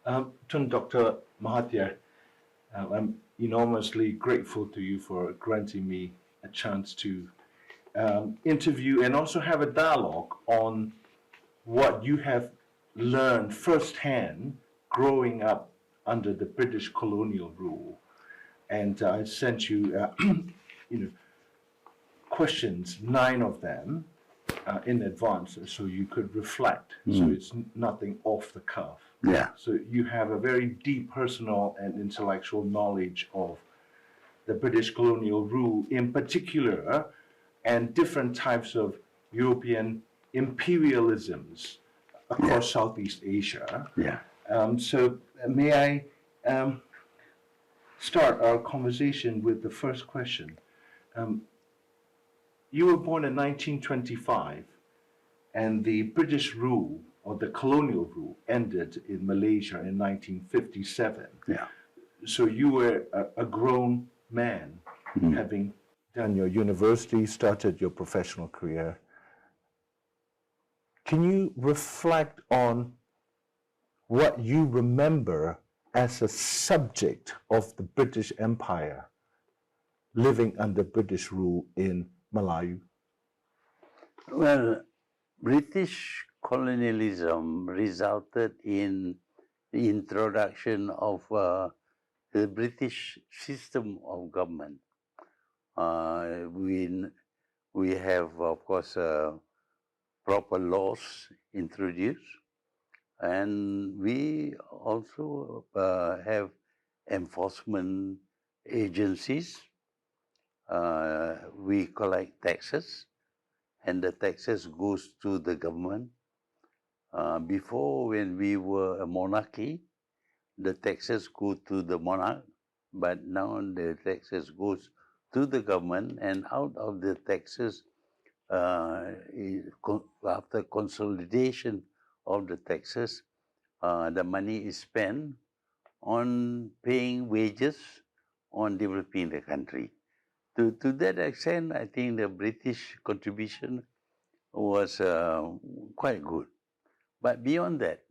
To Dr. Mahathir, I'm enormously grateful to you for granting me a chance to interview and also have a dialogue on what you have learned firsthand growing up under the British colonial rule. And I sent you, you know, questions, 9 of them, in advance, so you could reflect. So it's nothing off the cuff. Yeah. So you have a very deep personal and intellectual knowledge of the British colonial rule in particular, and different types of European imperialisms across Southeast Asia. Yeah. So may I start our conversation with the first question? You were born in 1925, and the British rule or the colonial rule ended in Malaysia in 1957. Yeah. So you were a grown man, having done your university, started your professional career. Can you reflect on what you remember as a subject of the British Empire living under British rule in Malaya? Well, British colonialism resulted in the introduction of the British system of government. We have, of course, proper laws introduced, and we also have enforcement agencies. We collect taxes, and the taxes goes to the government. Before, when we were a monarchy, the taxes go to the monarch, but now the taxes goes to the government, and out of the taxes, after consolidation of the taxes, the money is spent on paying wages, on developing the country. To that extent, I think the British contribution was quite good. But beyond that,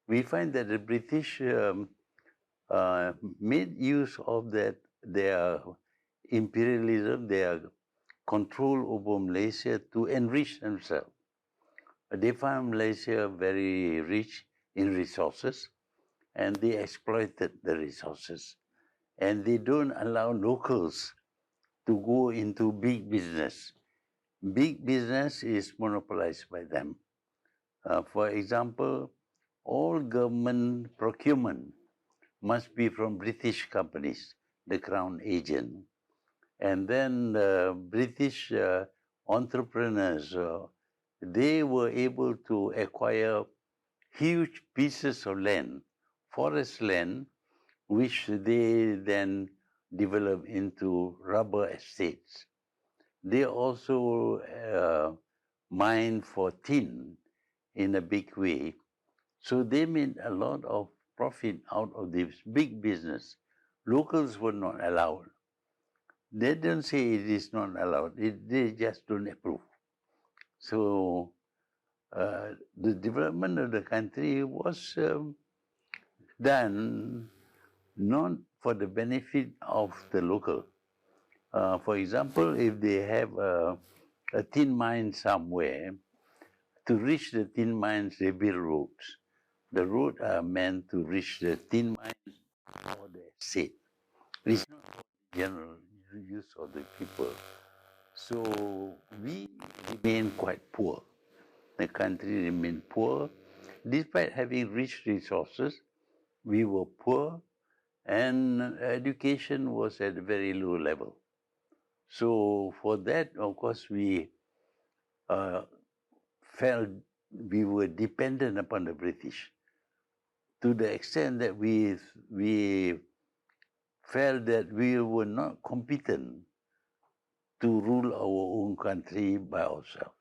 we find that the British made use of their imperialism, their control over Malaysia to enrich themselves. They found Malaysia very rich in resources, and they exploited the resources. And they don't allow locals to go into big business. Big business is monopolized by them. For example, all government procurement must be from British companies, the Crown agent. And then British entrepreneurs, they were able to acquire huge pieces of land, forest land, which they then developed into rubber estates. They also mine for tin in a big way. So they made a lot of profit out of this big business. Locals were not allowed. They don't say it is not allowed. They just don't approve. So the development of the country was done not for the benefit of the local. For example, if they have a tin mine somewhere, to reach the tin mines, they build roads. The roads are meant to reach the tin mines or the estate. It's not for the general use of the people. So we remain quite poor. The country remained poor. Despite having rich resources, we were poor, and education was at a very low level. So for that, of course, we felt we were dependent upon the British to the extent that we felt that we were not competent to rule our own country by ourselves.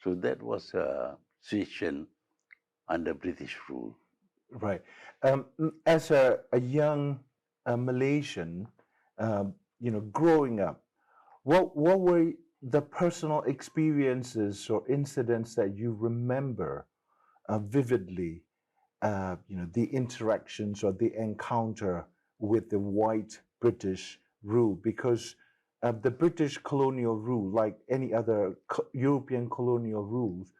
So that was a situation under British rule. Right. As a young Malaysian, growing up, what were the personal experiences or incidents that you remember vividly the interactions or the encounter with the white British rule, because the British colonial rule, like any other European colonial rules,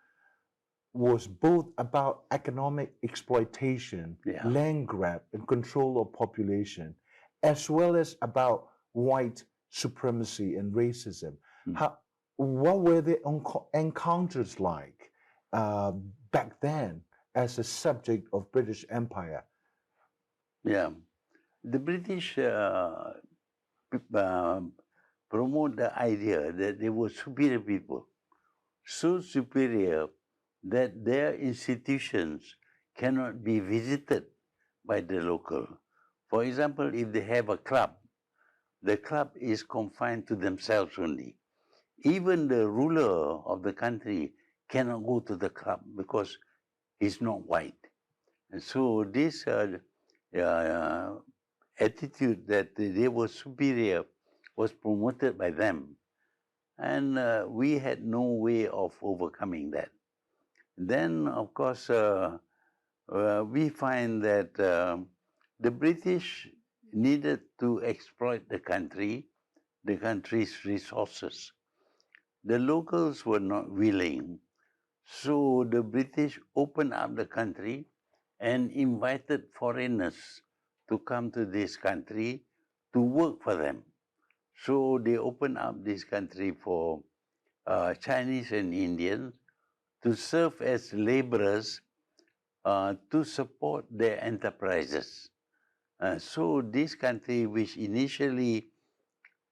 was both about economic exploitation, land grab, and control of population, as well as about white supremacy and racism. What were the encounters like back then as a subject of British Empire? Yeah, the British promote the idea that they were superior people, so superior that their institutions cannot be visited by the local. For example, if they have a club, the club is confined to themselves only. Even the ruler of the country cannot go to the club because he's not white. And so this attitude that they were superior was promoted by them. And we had no way of overcoming that. Then, of course, we find that the British needed to exploit the country's resources. The locals were not willing. So the British opened up the country and invited foreigners to come to this country to work for them. So they opened up this country for Chinese and Indians to serve as laborers to support their enterprises. So this country, which initially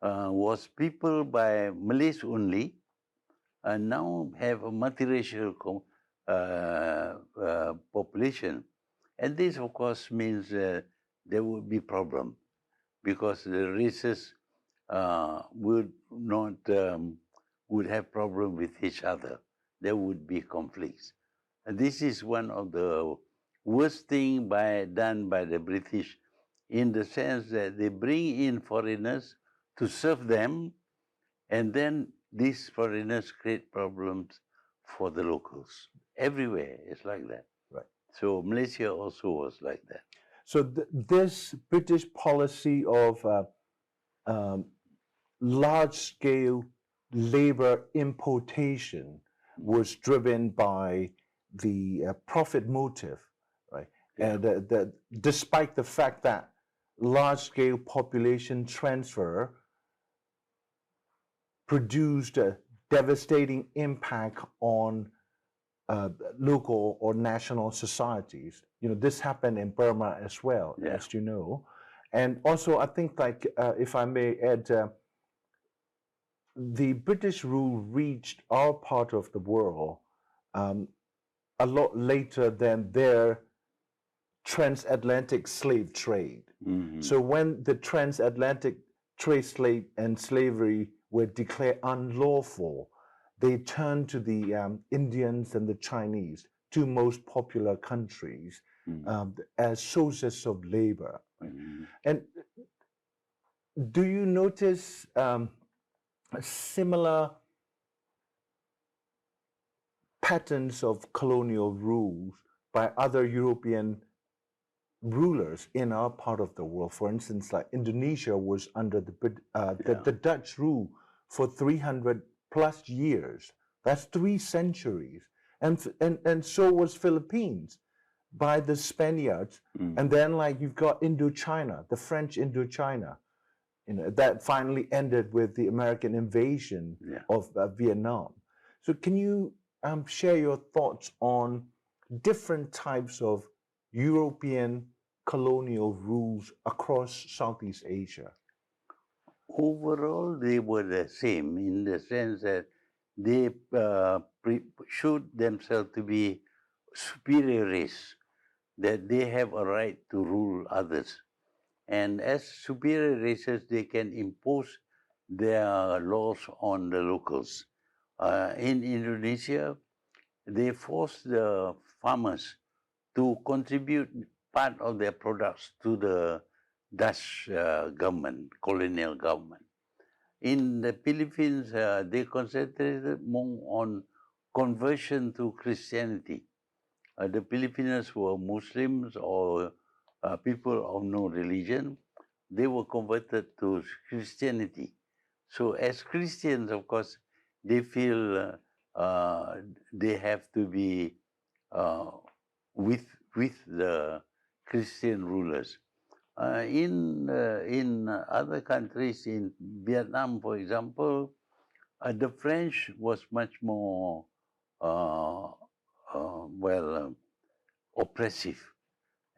was peopled by Malays only, now have a multiracial population. And this, of course, means there would be problem because the races would have problem with each other. There would be conflicts. And this is one of the worst thing done by the British, in the sense that they bring in foreigners to serve them, and then these foreigners create problems for the locals. Everywhere it's like that. Right. So Malaysia also was like that. So this British policy of large-scale labor importation was driven by the profit motive, right? And despite the fact that large-scale population transfer produced a devastating impact on local or national societies. This happened in Burma as well, as you know. And also, I think, like, if I may add, the British rule reached our part of the world a lot later than their transatlantic slave trade. So when the transatlantic slave and slavery were declared unlawful, they turned to the Indians and the Chinese, two most popular countries, as sources of labor. And do you notice similar patterns of colonial rules by other European rulers in our part of the world? For instance, like Indonesia was under the Dutch rule for 300 plus years. That's 3 centuries. And so was Philippines by the Spaniards. And then, like, you've got Indochina, the French Indochina, that finally ended with the American invasion of Vietnam. So can you share your thoughts on different types of European colonial rules across Southeast Asia? Overall, they were the same in the sense that they showed themselves to be superior race, that they have a right to rule others. And as superior races, they can impose their laws on the locals. In Indonesia, they forced the farmers to contribute part of their products to the Dutch government, colonial government. In the Philippines, they concentrated more on conversion to Christianity. the Filipinos were Muslims or people of no religion. They were converted to Christianity. So as Christians, of course, they feel they have to be uh, with the Christian rulers. In other countries, in Vietnam, for example, the French was much more oppressive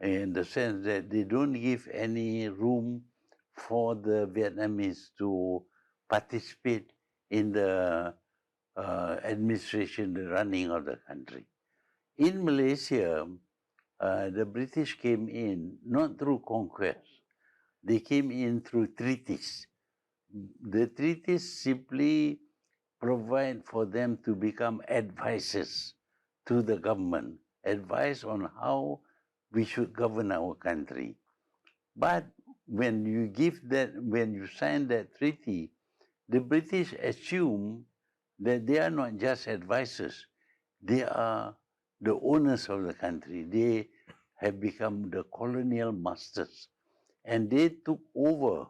in the sense that they don't give any room for the Vietnamese to participate in the administration, the running of the country. In Malaysia, the British came in not through conquest, they came in through treaties. The treaties simply provide for them to become advisors to the government, advise on how we should govern our country. But when you sign that treaty, the British assume that they are not just advisors, they are the owners of the country. They have become the colonial masters. And they took over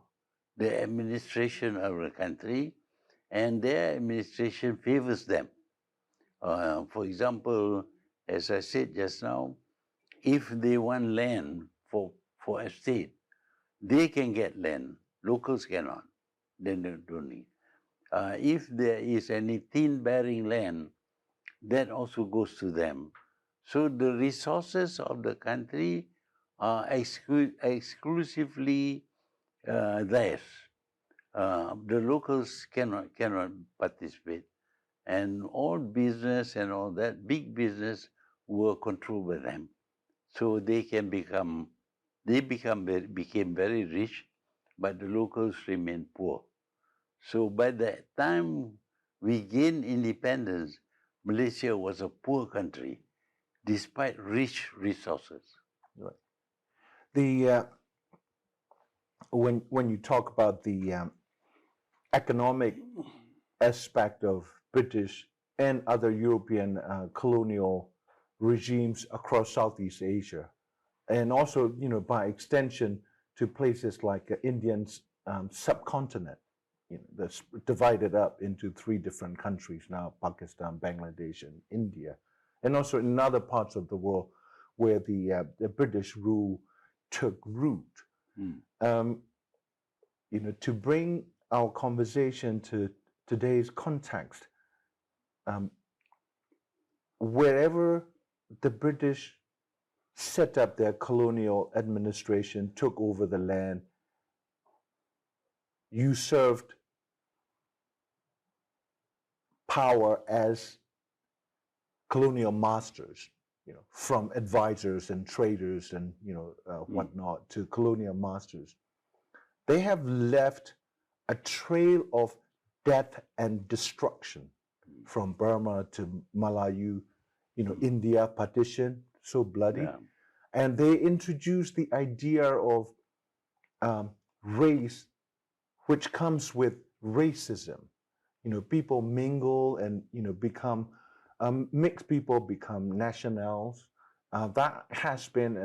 the administration of the country, and their administration favors them. For example, as I said just now, if they want land for a state, they can get land. Locals cannot. They don't need. If there is any tin-bearing land, that also goes to them. So the resources of the country are exclusively theirs. The locals cannot participate, and all business and all that big business were controlled by them. So became very rich, but the locals remained poor. So by the time we gained independence, Malaysia was a poor country, despite rich resources. Right. The when you talk about the economic aspect of British and other European colonial regimes across Southeast Asia, and also, by extension to places like Indian subcontinent, that's divided up into 3 different countries now: Pakistan, Bangladesh, and India, and also in other parts of the world where the British rule took root. To bring our conversation to today's context, wherever the British set up their colonial administration, took over the land, usurped power as colonial masters, from advisors and traders and whatnot to colonial masters. They have left a trail of death and destruction, from Burma to Malayu, India partition, so bloody. Yeah. And they introduced the idea of race, which comes with racism. People mingle and, become, mixed people become nationals. That has been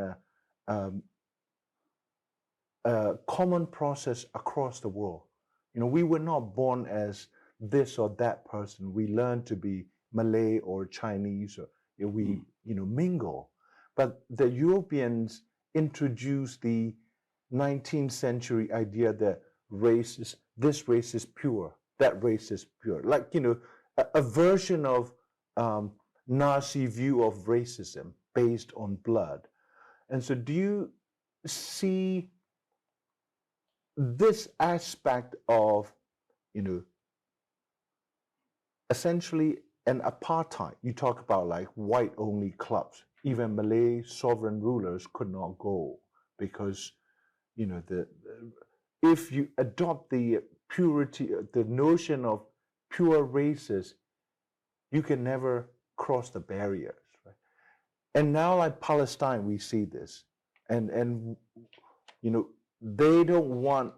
a common process across the world. We were not born as this or that person. We learn to be Malay or Chinese, or we mingle. But the Europeans introduced the 19th century idea that this race is pure, that race is pure. Like, a version of Nazi view of racism based on blood. And so do you see this aspect of, essentially an apartheid? You talk about like white-only clubs. Even Malay sovereign rulers could not go because, if you adopt the purity, the notion of pure races, you can never cross the barriers, right? And now, like Palestine, we see this, and they don't want,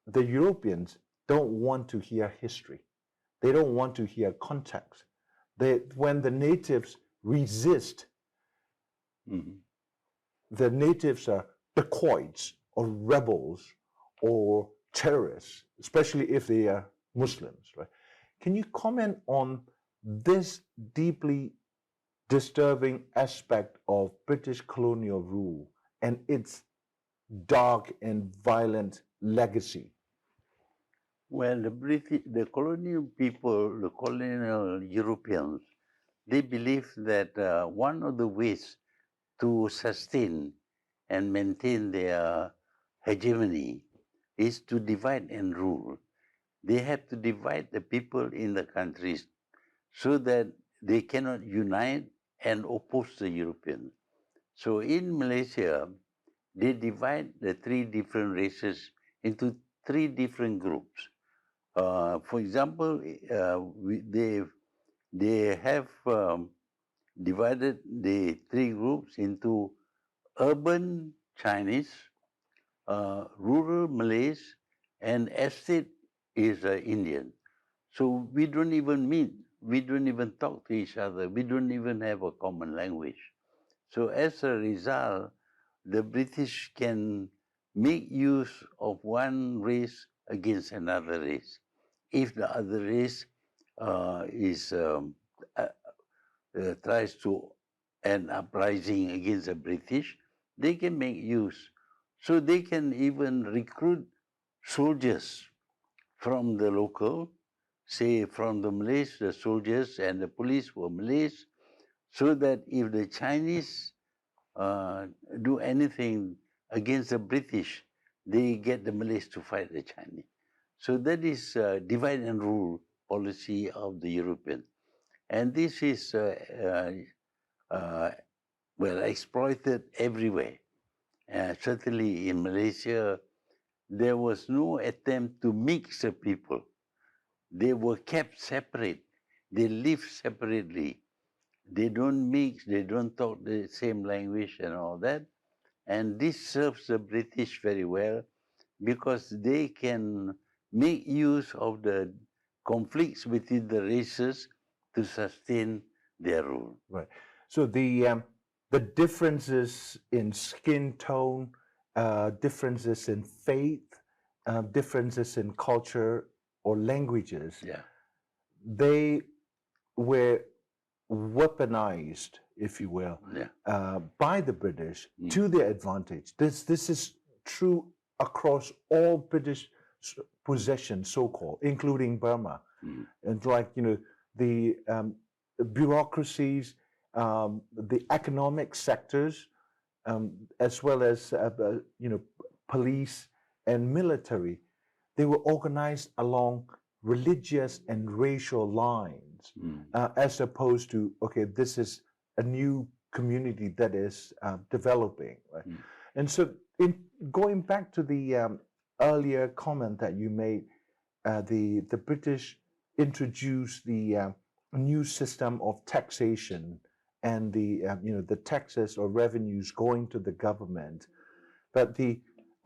the Europeans don't want to hear history. They don't want to hear context. When the natives resist Mhm. the natives are dacoits or rebels or terrorists, especially if they are Muslims, right? Can you comment on this deeply disturbing aspect of British colonial rule and its dark and violent legacy? Well, the colonial people, the colonial Europeans, they believe that one of the ways to sustain and maintain their hegemony is to divide and rule. They have to divide the people in the countries so that they cannot unite and oppose the Europeans. So in Malaysia, they divide the three different races into three different groups. For example, they have divided the three groups into urban Chinese, rural Malays, and estate is Indian. So we don't even meet, we don't even talk to each other, we don't even have a common language. So as a result, the British can make use of one race against another race. If the other race is uh, tries to an uprising against the British, they can make use. So they can even recruit soldiers from the local, say from the Malays, the soldiers and the police were Malays, so that if the Chinese do anything against the British, they get the Malays to fight the Chinese. So that is divide and rule policy of the European. And this is well exploited everywhere. Certainly in Malaysia, there was no attempt to mix the people. They were kept separate. They live separately. They don't mix, they don't talk the same language and all that. And this serves the British very well because they can make use of the conflicts between the races to sustain their rule. Right. So the differences in skin tone, differences in faith, differences in culture or languages, Yeah. they were weaponized, if you will, by the British to their advantage. This is true across all British possessions, so-called, including Burma. And like, you know, the bureaucracies, the economic sectors, as well as, you know, police and military, they were organized along religious and racial lines, as opposed to, okay, this is a new community that is developing, right? And so, in going back to the earlier comment that you made, the British introduced the new system of taxation and the you know, the taxes or revenues going to the government, but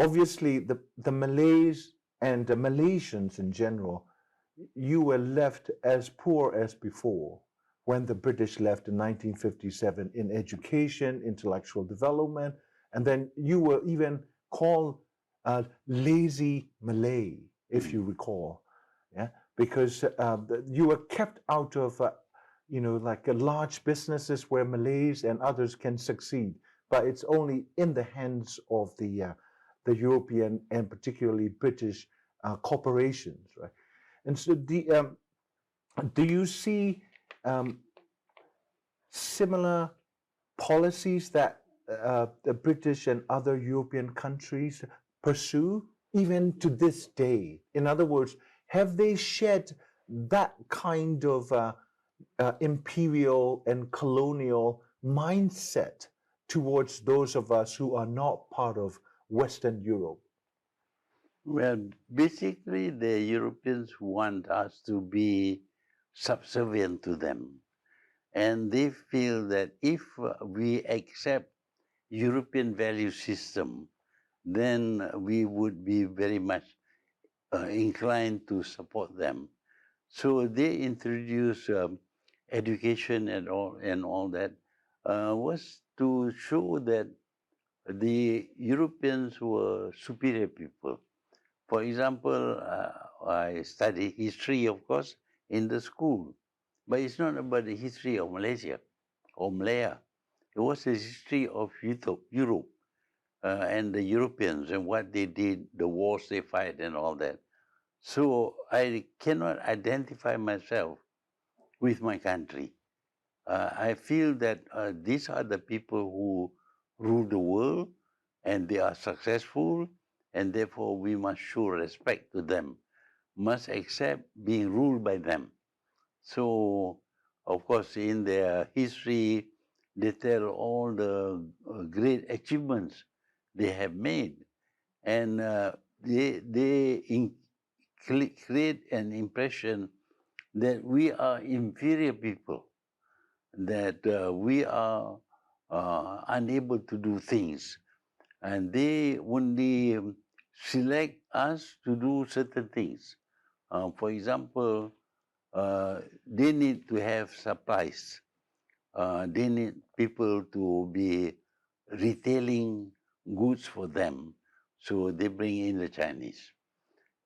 obviously the Malays and the Malaysians in general, you were left as poor as before when the British left in 1957 in education, intellectual development, and then you were even called lazy Malay, if you recall, yeah, because you were kept out of, you know, like large businesses where Malays and others can succeed, but it's only in the hands of the European and particularly British corporations, right? And so do you see similar policies that the British and other European countries pursue even to this day? In other words, have they shed that kind of imperial and colonial mindset towards those of us who are not part of Western Europe? Well, basically, the Europeans want us to be subservient to them. And they feel that if we accept European value system, then we would be very much inclined to support them. So they introduce education and all that was to show that the Europeans were superior people. For example, I study history, of course, in the school, but it's not about the history of Malaysia or Malaya. It was the history of Europe and the Europeans and what they did, the wars they fight and all that. So I cannot identify myself with my country. I feel that these are the people who rule the world and they are successful, and therefore we must show respect to them, must accept being ruled by them. So, of course, in their history, they tell all the great achievements they have made, and they create an impression that we are inferior people, that we are unable to do things, and they only select us to do certain things. For example, they need to have supplies. They need people to be retailing goods for them, so they bring in the Chinese.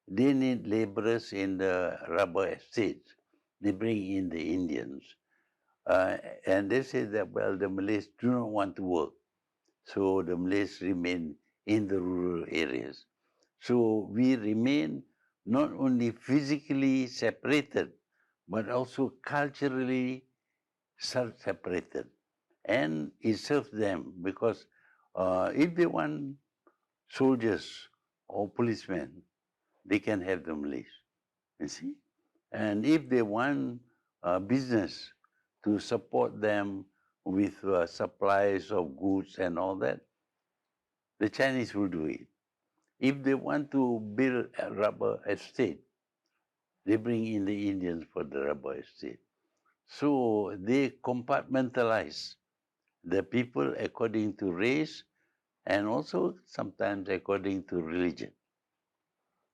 They need laborers in the rubber estates. They bring in the Indians. And they say that, well, the Malays do not want to work. So the Malays remain in the rural areas. So we remain not only physically separated, but also culturally separated. And it serves them because if they want soldiers or policemen, they can have the Malays, you see. And if they want business to support them with supplies of goods and all that, the Chinese will do it. If they want to build a rubber estate, they bring in the Indians for the rubber estate. So they compartmentalize the people according to race and also sometimes according to religion.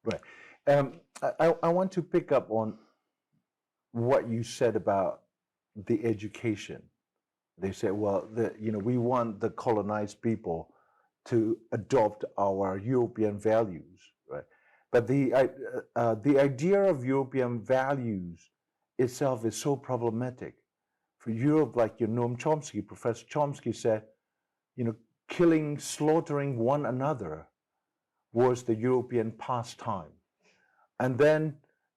Right. I want to pick up on what you said about the education. They said, well, we want the colonized people to adopt our European values, right? But the idea of European values itself is so problematic. For Europe, like Noam Chomsky, Professor Chomsky said, killing, slaughtering one another was the European pastime. And then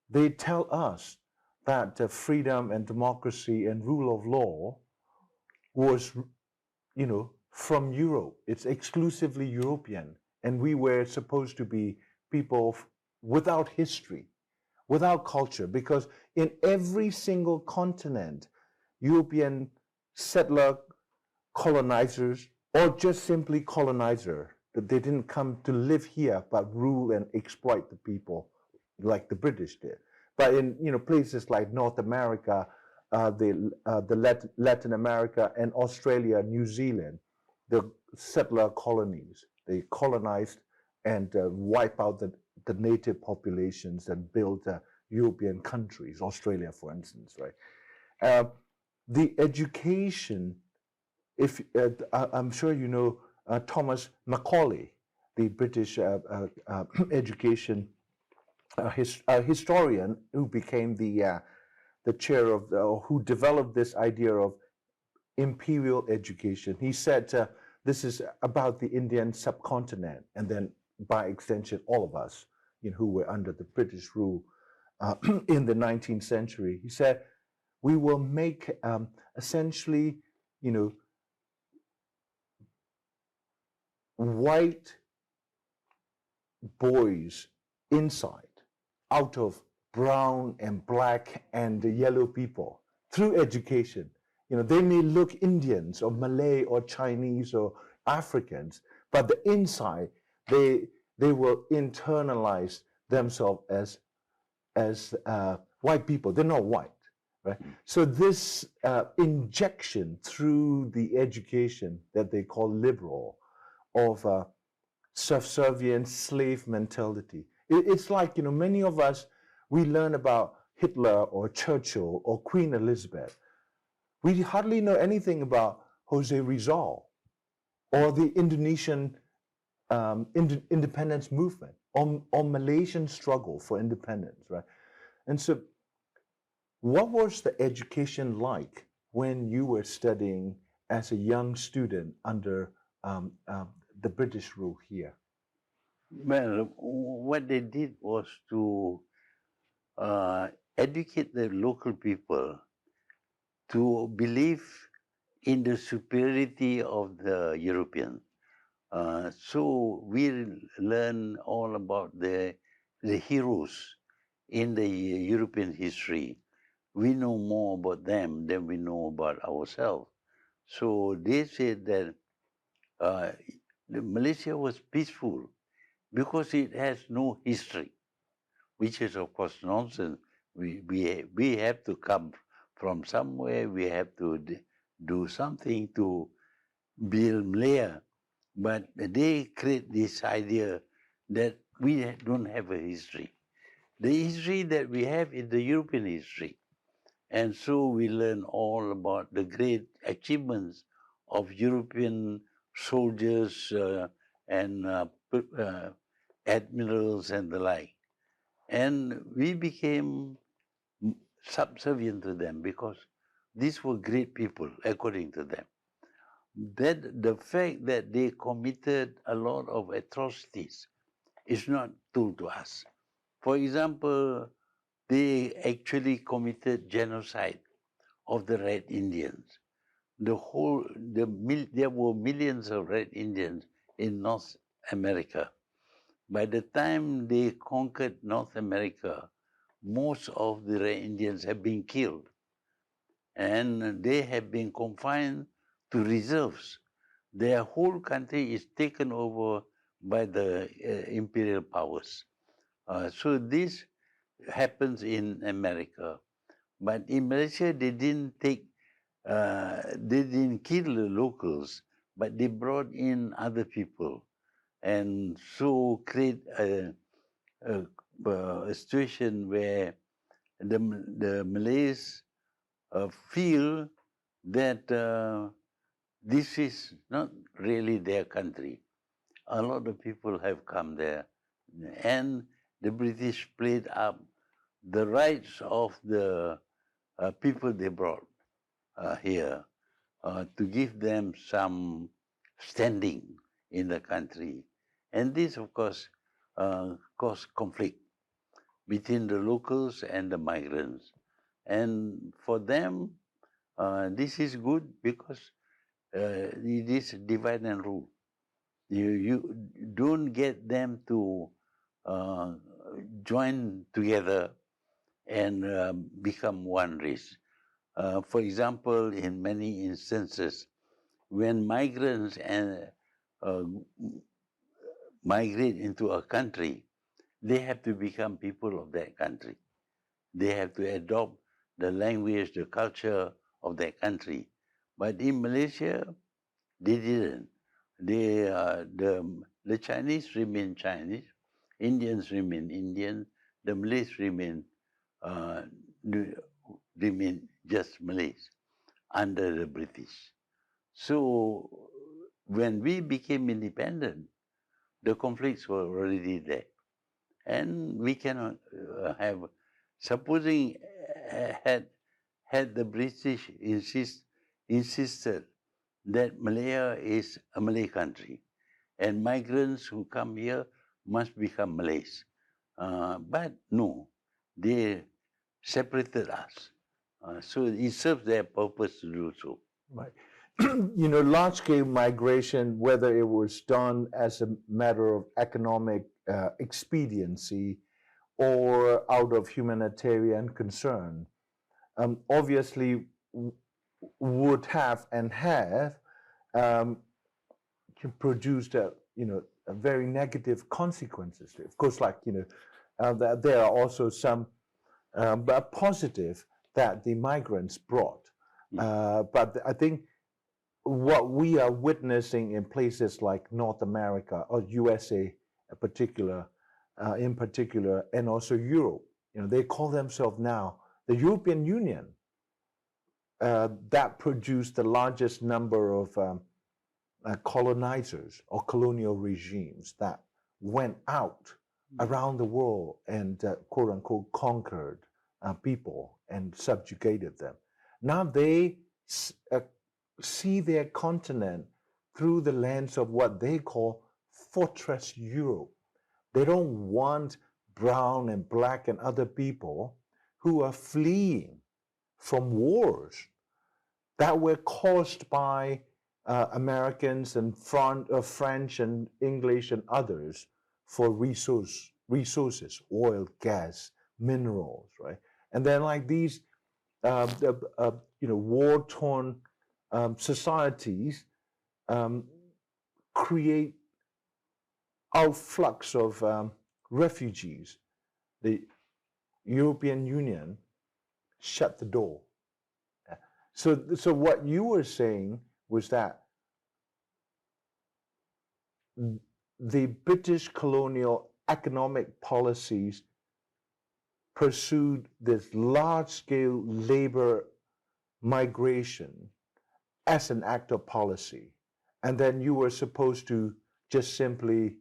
they tell us that freedom and democracy and rule of law was, from Europe. It's exclusively European. And we were supposed to be people without history, without culture, because in every single continent, European settler colonizers, or just simply colonizer, that they didn't come to live here but rule and exploit the people like the British did. But in places like North America, the Latin America and Australia, New Zealand, the settler colonies, they colonized and wipe out the native populations and build European countries, Australia, for instance, right? The education, I'm sure you know Thomas Macaulay, the British education historian who became the chair of who developed this idea of imperial education. He said this is about the Indian subcontinent, and then by extension all of us who were under the British rule in the 19th century. He said we will make essentially white boys inside out of brown and black and yellow people through education. They may look Indians or Malay or Chinese or Africans, but the inside, they will internalize themselves as white people. They're not white, right? So this injection through the education that they call liberal of subservient slave mentality. It's like, many of us, we learn about Hitler or Churchill or Queen Elizabeth. We hardly know anything about Jose Rizal, or the Indonesian independence movement, or Malaysian struggle for independence, right? And so, what was the education like when you were studying as a young student under the British rule here? Well, what they did was to educate the local people to believe in the superiority of the Europeans. So we learn all about the heroes in the European history. We know more about them than we know about ourselves. So they said that uh, Malaysia was peaceful because it has no history, which is of course nonsense. We have to come from somewhere. We have to do something to build Malaya. But they create this idea that we don't have a history. The history that we have is the European history. And so we learn all about the great achievements of European soldiers and admirals and the like. And we became subservient to them because these were great people, according to them. That the fact that they committed a lot of atrocities is not told to us. For example, they actually committed genocide of the Red Indians. There were millions of Red Indians in North America. By the time they conquered North America, most of the Red Indians have been killed, and they have been confined to reserves. Their whole country is taken over by the imperial powers. So this happens in America. But in Malaysia, they didn't kill the locals, but they brought in other people, and so create a situation where the Malays feel that this is not really their country. A lot of people have come there, and the British played up the rights of the people they brought here to give them some standing in the country. And this, of course, caused conflict between the locals and the migrants. And for them, this is good because it is divide and rule. You don't get them to join together and become one race. For example, in many instances, when migrants uh, migrate into a country, they have to become people of that country. They have to adopt the language, the culture of that country. But in Malaysia, they didn't. The Chinese remain Chinese, Indians remain Indian, the Malays uh, remain just Malays under the British. So when we became independent, the conflicts were already there. And we cannot have, supposing had the British insisted that Malaya is a Malay country and migrants who come here must become Malays. But no, they separated us. So it serves their purpose to do so. Right. You know, large-scale migration, whether it was done as a matter of economic expediency or out of humanitarian concern, obviously would have and have produced a very negative consequences. Of course, like there are also some positive that the migrants brought. But I think what we are witnessing in places like North America or USA in particular, and also Europe, they call themselves now the European Union. that produced the largest number of colonizers or colonial regimes that went out around the world and quote unquote conquered people and subjugated them. Now they see their continent through the lens of what they call Fortress Europe. They don't want brown and black and other people who are fleeing from wars that were caused by Americans and French and English and others for resources, oil, gas, minerals, right? And then like these, war-torn societies create outflux of refugees. The European Union shut the door. So what you were saying was that the British colonial economic policies pursued this large-scale labor migration as an act of policy, and then you were supposed to just simply,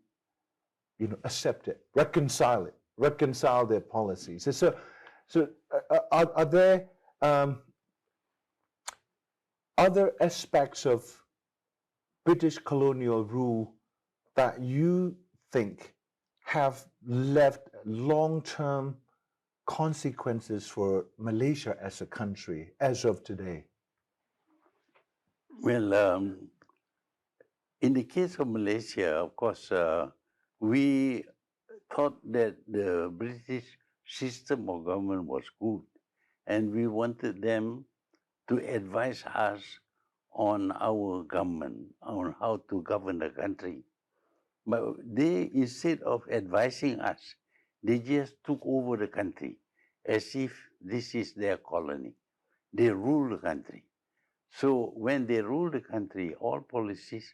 accept it, reconcile their policies. So are there other aspects of British colonial rule that you think have left long-term consequences for Malaysia as a country as of today? Well, in the case of Malaysia, of course, we thought that the British system of government was good, and we wanted them to advise us on our government, on how to govern the country. But they, instead of advising us, they just took over the country as if this is their colony. They rule the country. So when they rule the country, all policies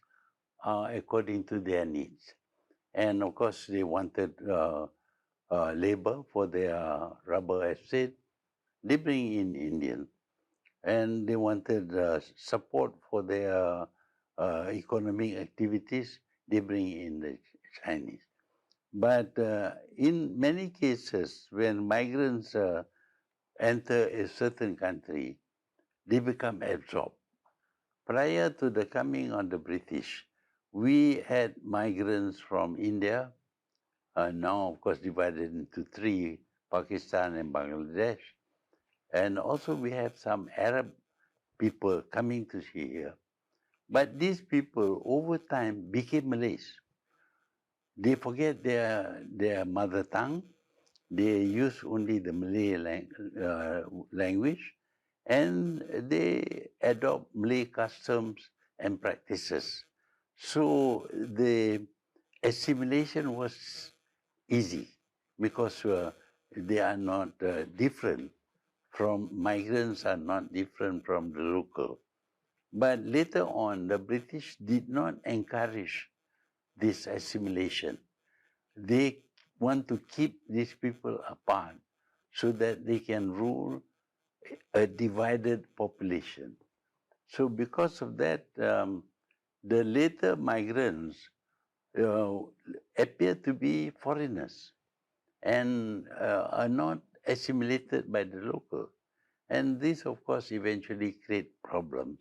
are according to their needs. And of course, they wanted labor for their rubber estate. They bring in Indian. And they wanted support for their economic activities. They bring in the Chinese. But in many cases, when migrants enter a certain country, they become absorbed. Prior to the coming of the British, we had migrants from India, now of course divided into three, Pakistan and Bangladesh. And also we have some Arab people coming to see here. But these people over time became Malays. They forget their mother tongue. They use only the Malay language, and they adopt Malay customs and practices. So the assimilation was easy because they are not different from migrants, are not different from the local. But later on, the British did not encourage this assimilation. They want to keep these people apart so that they can rule a divided population. So because of that, the later migrants appear to be foreigners and are not assimilated by the local. And this, of course, eventually create problems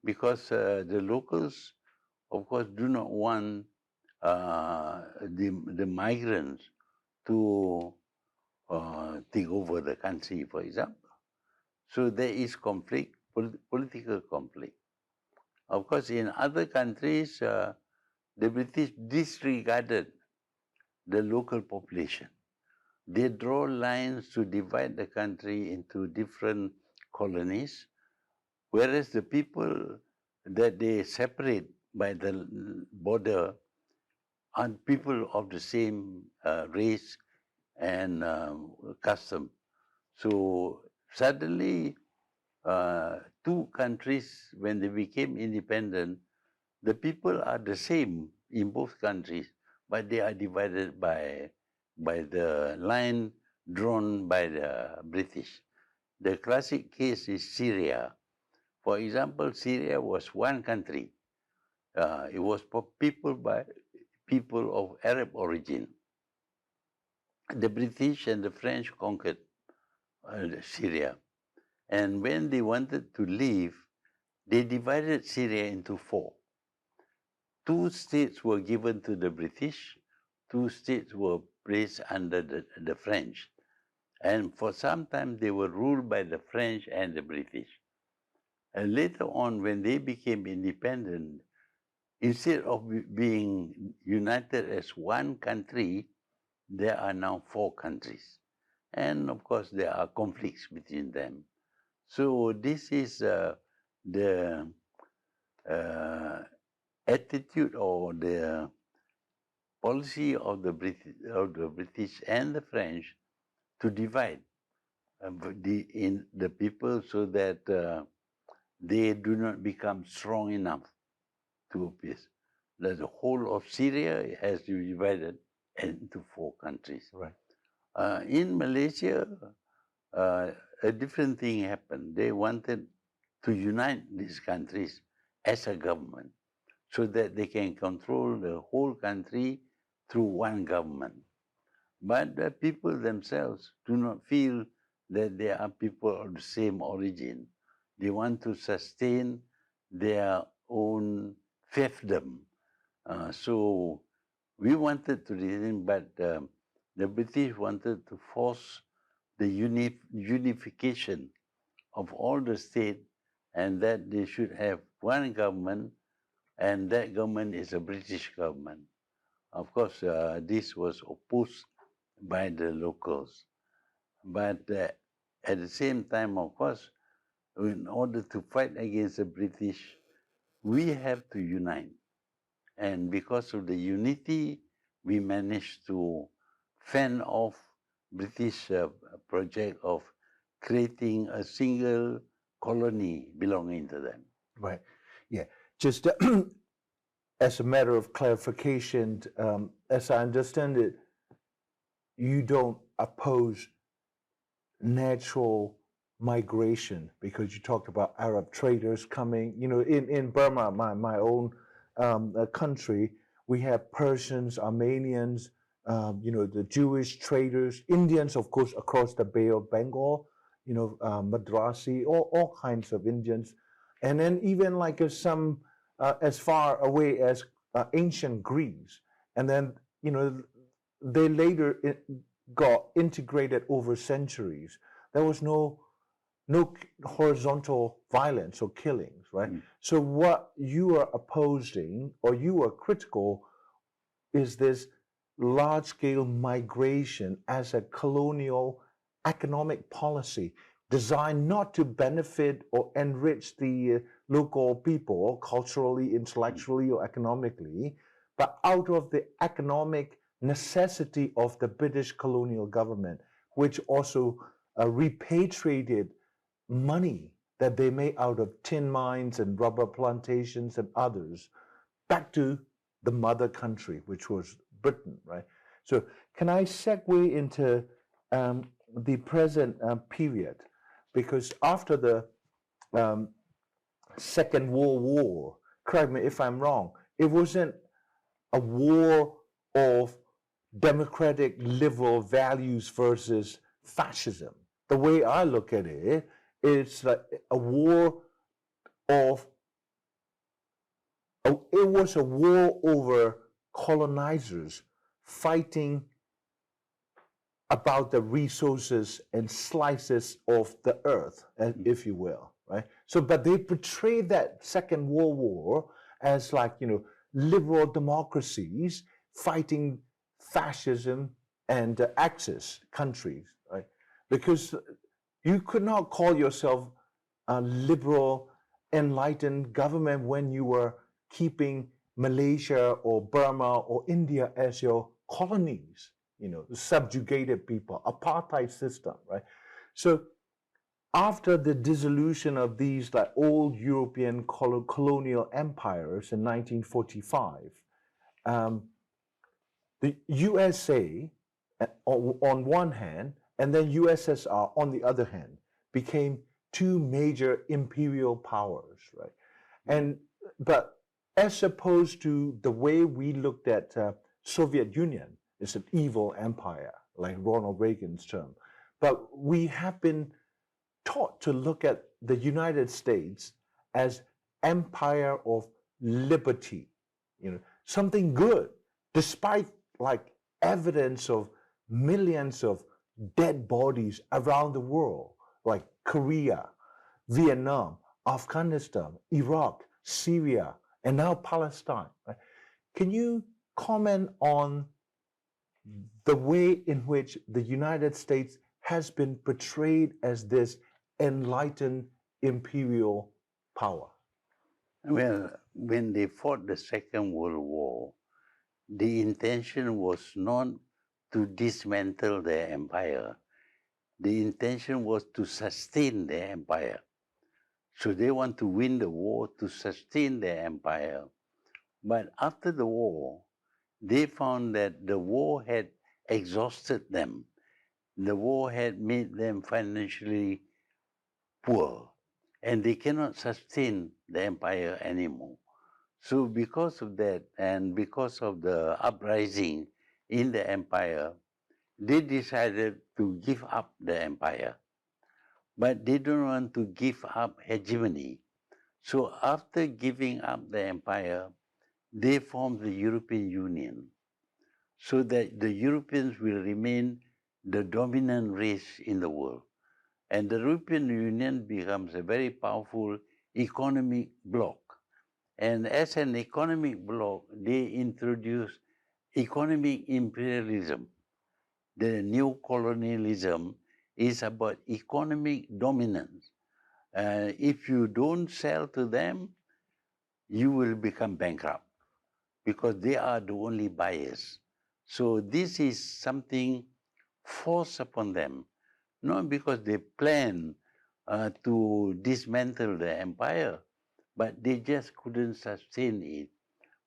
because the locals, of course, do not want the migrants to take over the country, for example. So there is conflict, political conflict. Of course, in other countries, the British disregarded the local population. They draw lines to divide the country into different colonies, whereas the people that they separate by the border are people of the same race and custom. So suddenly, two countries, when they became independent, the people are the same in both countries, but they are divided by the line drawn by the British. The classic case is Syria. For example, Syria was one country. It was for people of Arab origin. The British and the French conquered Syria. And when they wanted to leave, they divided Syria into four. Two states were given to the British, two states were placed under the French. And for some time, they were ruled by the French and the British. And later on, when they became independent, instead of being united as one country, there are now four countries. And of course, there are conflicts between them. So this is the attitude or the policy of the British and the French to divide the people so that they do not become strong enough to appease. That the whole of Syria has to be divided into four countries. Right. In Malaysia, a different thing happened. They wanted to unite these countries as a government so that they can control the whole country through one government. But the people themselves do not feel that they are people of the same origin. They want to sustain their own fiefdom. So we wanted to retain, but the British wanted to force the unification of all the states, and that they should have one government, and that government is a British government. Of course, this was opposed by the locals. But at the same time, of course, in order to fight against the British, we have to unite. And because of the unity, we managed to fend off British project of creating a single colony belonging to them. Right. Yeah. Just as a matter of clarification, as I understand it, you don't oppose natural migration because you talked about Arab traders coming. You know, in Burma, my own country, we have Persians, Armenians, you know, the Jewish traders, Indians, of course, across the Bay of Bengal, you know, Madrasi, all kinds of Indians. And then even like some as far away as ancient Greece. And then, you know, they later got integrated over centuries. There was no horizontal violence or killings, right? Mm. So what you are opposing or you are critical is this large-scale migration as a colonial economic policy designed not to benefit or enrich the local people culturally, intellectually, or economically, but out of the economic necessity of the British colonial government, which also repatriated money that they made out of tin mines and rubber plantations and others back to the mother country, which was Britain, right? So can I segue into the present period? Because after the Second World War, correct me if I'm wrong, it wasn't a war of democratic liberal values versus fascism. The way I look at it, it's like a war of, it was a war over colonizers fighting about the resources and slices of the earth, if you will, right? So, but they portrayed that Second World War as like, you know, liberal democracies fighting fascism and Axis countries, right? Because you could not call yourself a liberal, enlightened government when you were keeping Malaysia or Burma or India as your colonies, you know, subjugated people, apartheid system, right? So after the dissolution of these like old European colonial empires in 1945, the USA on one hand, and then USSR on the other hand, became two major imperial powers, right? And but as opposed to the way we looked at Soviet Union, it's an evil empire, like Ronald Reagan's term. But we have been taught to look at the United States as empire of liberty, something good, despite like evidence of millions of dead bodies around the world, like Korea, Vietnam, Afghanistan, Iraq, Syria, and now Palestine. Right? Can you comment on the way in which the United States has been portrayed as this enlightened imperial power? Well, when they fought the Second World War, the intention was not to dismantle their empire. The intention was to sustain their empire. So they want to win the war to sustain their empire. But after the war, they found that the war had exhausted them. The war had made them financially poor, and they cannot sustain the empire anymore. So because of that, and because of the uprising in the empire, they decided to give up the empire. But they don't want to give up hegemony. So after giving up the empire, they formed the European Union, so that the Europeans will remain the dominant race in the world. And the European Union becomes a very powerful economic bloc. And as an economic bloc, they introduce economic imperialism. The new colonialism is about economic dominance. If you don't sell to them, you will become bankrupt because they are the only buyers. So this is something forced upon them, not because they plan to dismantle the empire, but they just couldn't sustain it.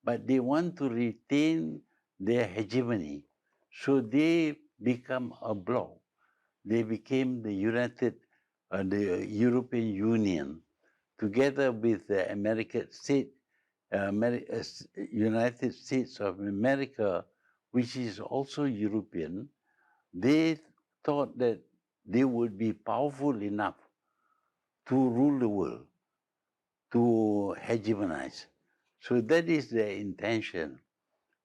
But they want to retain their hegemony. So they become a bloc. They became the the European Union, together with the United States of America, which is also European. They thought that they would be powerful enough to rule the world, to hegemonize. So that is their intention.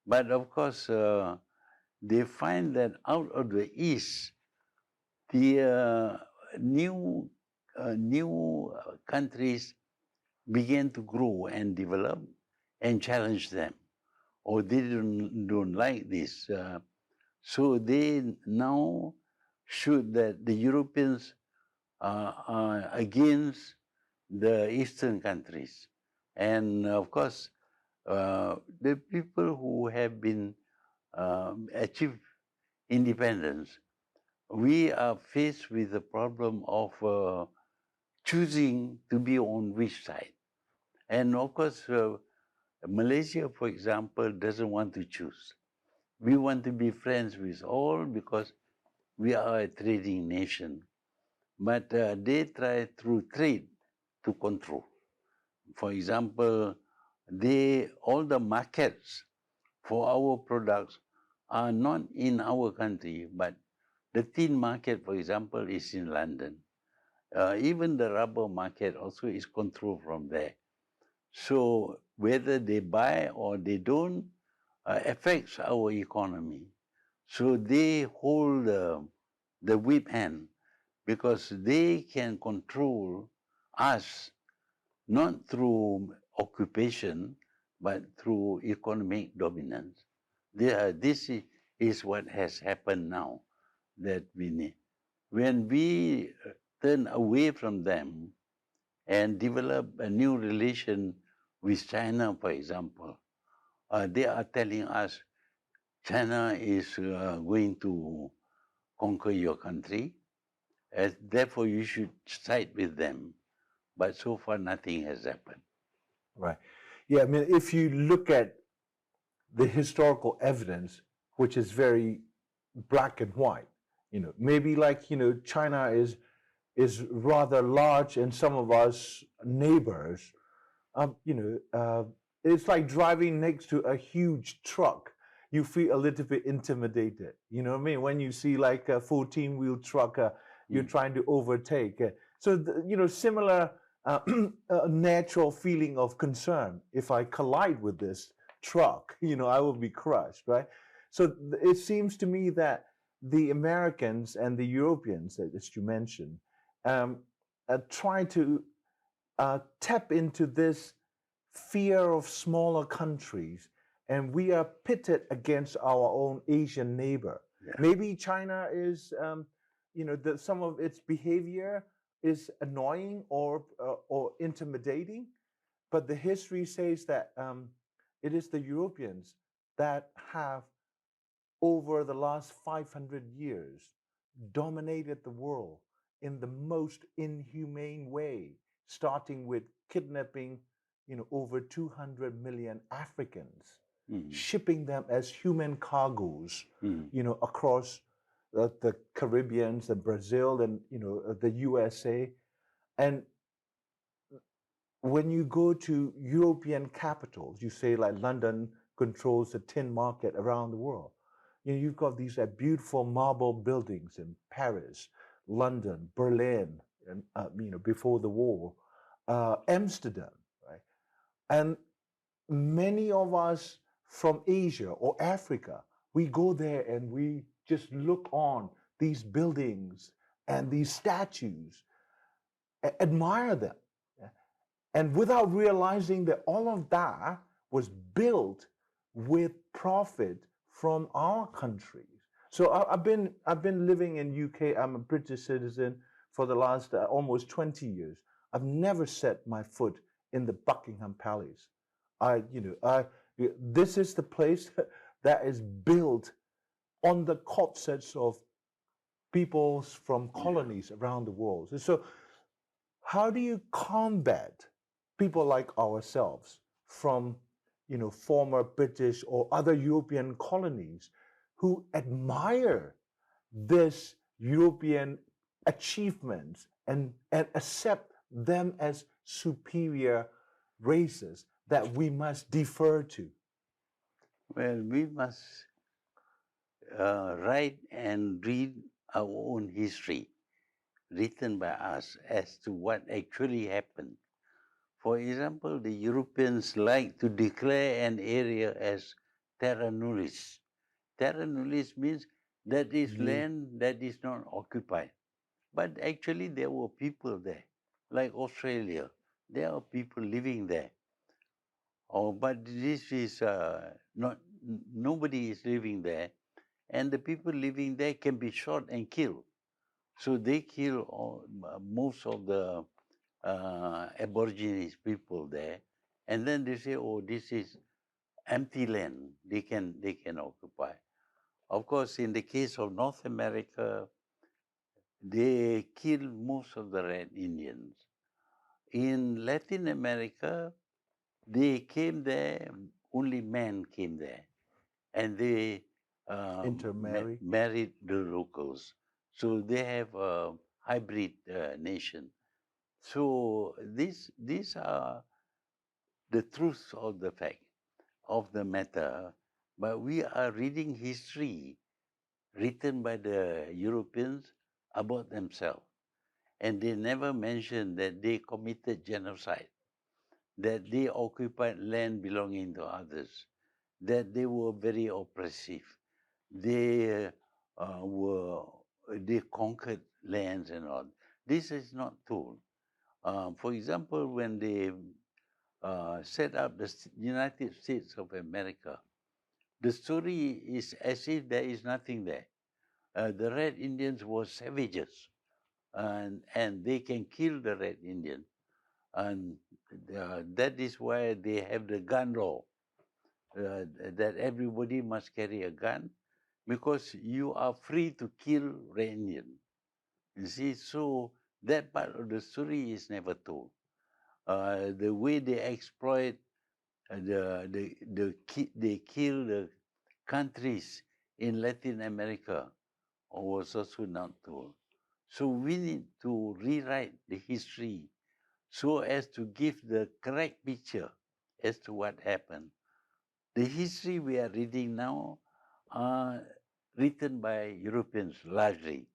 But of course, they find that out of the East, the new countries began to grow and develop and challenge them. Or they don't like this. So they now shoot that the Europeans are against the Eastern countries. And of course, the people who have been achieved independence, we are faced with the problem of choosing to be on which side. And of course, Malaysia, for example, doesn't want to choose. We want to be friends with all because we are a trading nation. But they try through trade to control. For example, all the markets for our products are not in our country, but the tin market, for example, is in London. Even the rubber market also is controlled from there. So whether they buy or they don't affects our economy. So they hold the whip hand because they can control us not through occupation, but through economic dominance. This is what has happened now that we need. When we turn away from them and develop a new relation with China, for example, they are telling us China is going to conquer your country, and therefore you should side with them. But so far, nothing has happened. Right. Yeah, I mean, if you look at the historical evidence, which is very black and white, maybe like, China is is rather large, and some of us neighbors, it's like driving next to a huge truck. You feel a little bit intimidated. You know what I mean? When you see like a 14-wheel truck, you're trying to overtake. Similar natural feeling of concern. If I collide with this truck, I will be crushed, right? So it seems to me that the Americans and the Europeans, as you mentioned, try to tap into this fear of smaller countries, and we are pitted against our own Asian neighbor. Yeah. Maybe China is, some of its behavior is annoying or intimidating, but the history says that it is the Europeans that have, over the last 500 years, dominated the world in the most inhumane way, starting with kidnapping, over 200 million Africans, shipping them as human cargoes, across the Caribbean and Brazil and, the USA. And when you go to European capitals, you say like London controls the tin market around the world. You've got these beautiful marble buildings in Paris, London, Berlin, and before the war, Amsterdam, right? And many of us from Asia or Africa, we go there and we just look on these buildings and these statues, admire them, and without realizing that all of that was built with profit from our countries. So I've been living in UK. I'm a British citizen for the last almost 20 years. I've never set my foot in the Buckingham Palace. This is the place that is built on the corpses of peoples from colonies around the world. So how do you combat people like ourselves from, former British or other European colonies who admire this European achievements and accept them as superior races that we must defer to? Well, we must write and read our own history, written by us, as to what actually happened. For example, the Europeans like to declare an area as terra nullius. Terra nullius means that is land that is not occupied. But actually there were people there, like Australia. There are people living there. But this is nobody is living there, and the people living there can be shot and killed. So they kill most of the Aborigines people there, and then they say, "Oh, this is empty land. They can occupy." Of course, in the case of North America, they killed most of the Red Indians. In Latin America, they came there. Only men came there, and they married the locals. So they have a hybrid nation. So these are the truth of the fact of the matter. But we are reading history written by the Europeans about themselves, and they never mention that they committed genocide, that they occupied land belonging to others, that they were very oppressive, they they conquered lands and all. This is not told. For example, when they set up the United States of America, the story is as if there is nothing there. The Red Indians were savages, and they can kill the Red Indian. And that is why they have the gun law, that everybody must carry a gun, because you are free to kill Red Indian. You see, so that part of the story is never told. The way they exploit they kill the countries in Latin America was also not told. So we need to rewrite the history so as to give the correct picture as to what happened. The history we are reading now are written by Europeans largely.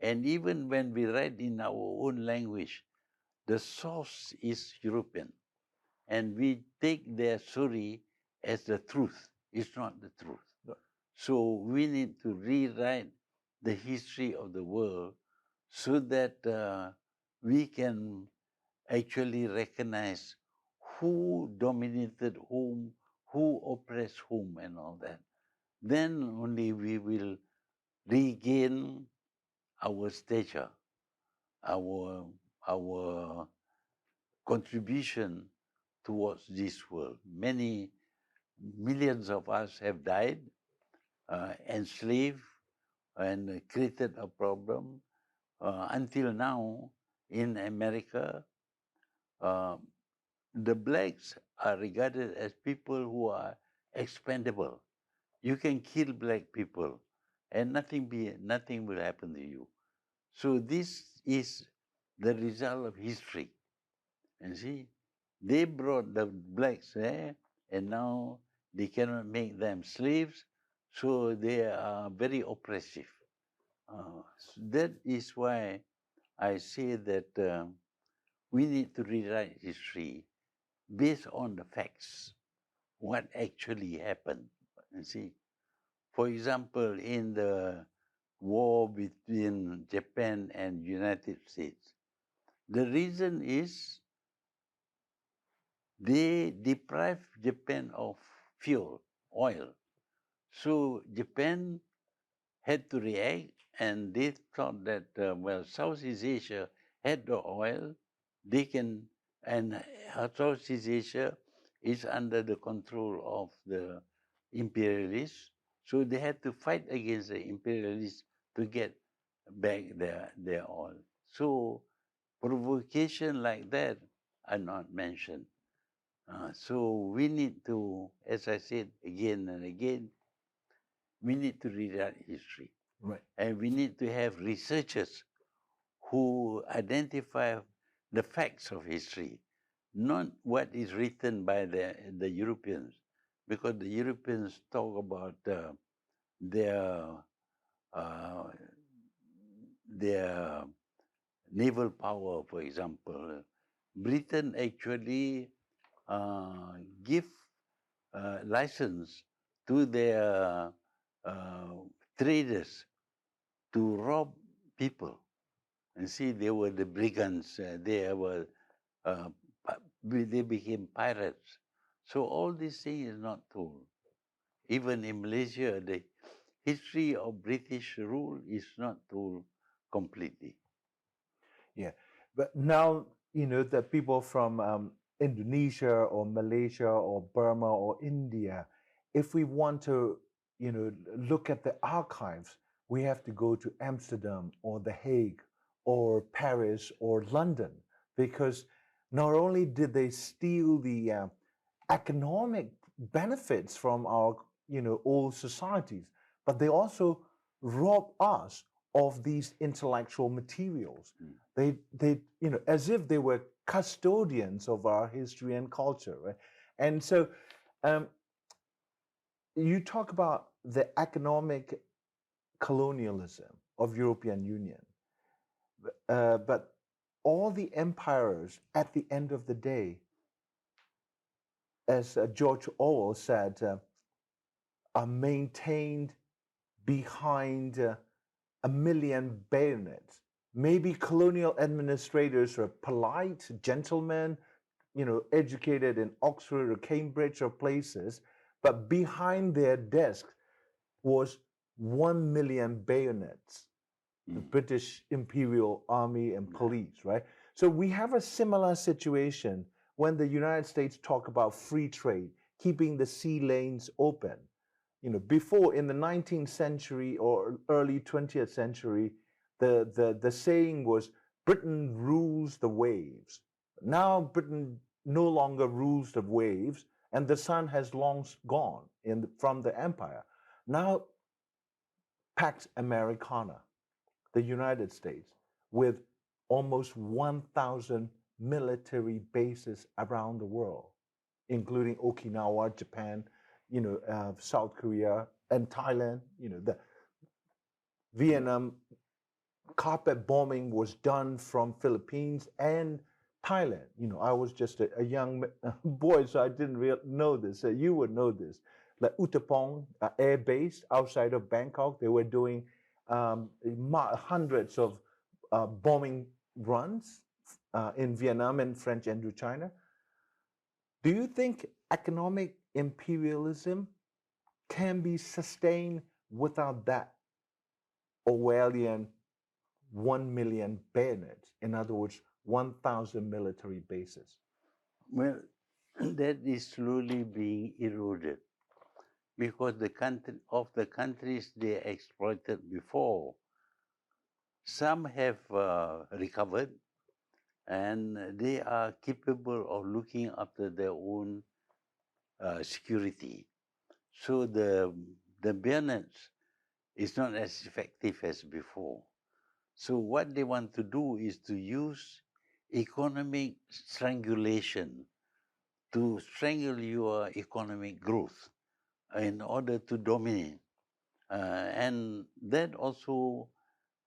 And even when we write in our own language, the source is European. And we take their story as the truth. It's not the truth. So we need to rewrite the history of the world so that we can actually recognize who dominated whom, who oppressed whom, and all that. Then only we will regain our stature, our our contribution towards this world. Many millions of us have died, enslaved, and created a problem. Until now, in America, uh, the blacks are regarded as people who are expendable. You can kill black people, and nothing will happen to you. So this is the result of history. And see, they brought the blacks there, and now they cannot make them slaves, so they are very oppressive. That is why I say that we need to rewrite history based on the facts, what actually happened. You see, for example, in the war between Japan and United States, the reason is they deprived Japan of fuel, oil. So Japan had to react, and they thought that, well, Southeast Asia had the oil, they can, and Southeast Asia is under the control of the imperialists, so they had to fight against the imperialists to get back their oil. So provocation like that are not mentioned. So we need to, as I said again and again, we need to rewrite history. Right. And we need to have researchers who identify the facts of history, not what is written by the Europeans, because the Europeans talk about their uh, their naval power, for example. Britain actually give license to their uh, traders to rob people. And see, they were the brigands. Uh, they became pirates. So all these things is not told. Even in Malaysia, the history of British rule is not told completely. Yeah, but now the people from Indonesia or Malaysia or Burma or India, if we want to look at the archives, we have to go to Amsterdam or The Hague or Paris or London, because not only did they steal the economic benefits from our old societies, but they also rob us of these intellectual materials. They as if they were custodians of our history and culture, right? And so um, you talk about the economic colonialism of European Union, but all the empires at the end of the day, as George Orwell said, are maintained behind a million bayonets. Maybe colonial administrators are polite gentlemen, educated in Oxford or Cambridge or places, but behind their desks was 1 million bayonets, the British Imperial Army and police, right? So we have a similar situation when the United States talk about free trade, keeping the sea lanes open. Before, in the 19th century or early 20th century, the saying was Britain rules the waves. Now Britain no longer rules the waves, and the sun has long gone from the empire. Now Pax Americana, the United States, with almost 1,000 military bases around the world, including Okinawa, Japan, South Korea, and Thailand. The Vietnam carpet bombing was done from Philippines and Thailand. I was just a young boy, so I didn't know this. You would know this. Like Utapong Air Base outside of Bangkok, they were doing hundreds of bombing runs in Vietnam and French Indochina. Do you think economic imperialism can be sustained without that Orwellian 1 million bayonets? In other words, 1,000 military bases. Well, that is slowly being eroded because the countries they exploited before, some have recovered and they are capable of looking after their own security. So the bayonets is not as effective as before. So what they want to do is to use economic strangulation to strangle your economic growth in order to dominate. And that also